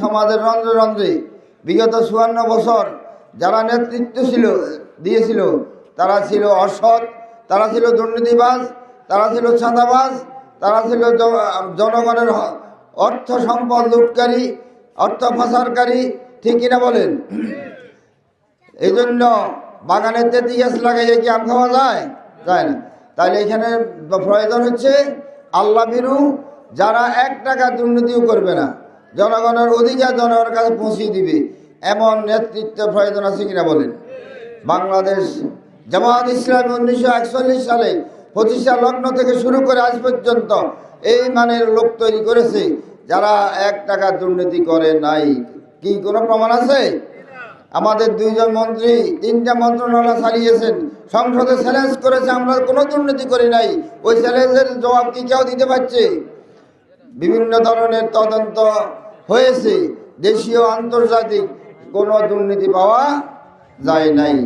সমাজের রন্ধ্রে রন্ধ্রে বিগত 54 বছর যারা নেতৃত্ব দিয়েছিল তারা ছিল অসৎ, তারা ছিল দুর্নীতিবাজ, তারা ছিল চাঁদাবাজ, তারা ছিল জনগণের অর্থ সম্পদ লুটকারী, অর্থ পাচারকারী। ঠিক কিনা বলেন? এই জন্য বাগানে তেঁতুল গাছ লাগাইয়ে কি আম খাওয়া যায়? যায় না। তাহলে এখানে প্রয়োজন হচ্ছে আল্লাহ ভীরু, যারা 1 টাকা দুর্নীতিও করবে না, জনগণের অধিকার জনগণের কাছে পৌঁছিয়ে দিবে, এমন নেতৃত্ব প্রয়োজন আছে কিনা বলেন? বাংলাদেশ জামায়াত ইসলামী 1941 সালে প্রতিষ্ঠা লগ্ন থেকে শুরু করে আজ পর্যন্ত এই মানের লোক তৈরি করেছে যারা 1 টাকা দুর্নীতি করে নাই। কি কোনো প্রমাণ আছে? আমাদের 2 জন মন্ত্রী 3টা মন্ত্রণালয় চালিয়েছেন, সংসদে চ্যালেঞ্জ করেছে আমরা কোনো দুর্নীতি করি নাই। ওই চ্যালেঞ্জের জবাব কি কেউ দিতে পারছে? বিভিন্ন ধরনের তদন্ত হয়েছে, দেশীয় আন্তর্জাতিক কোনো দুর্নীতি পাওয়া যায় নাই।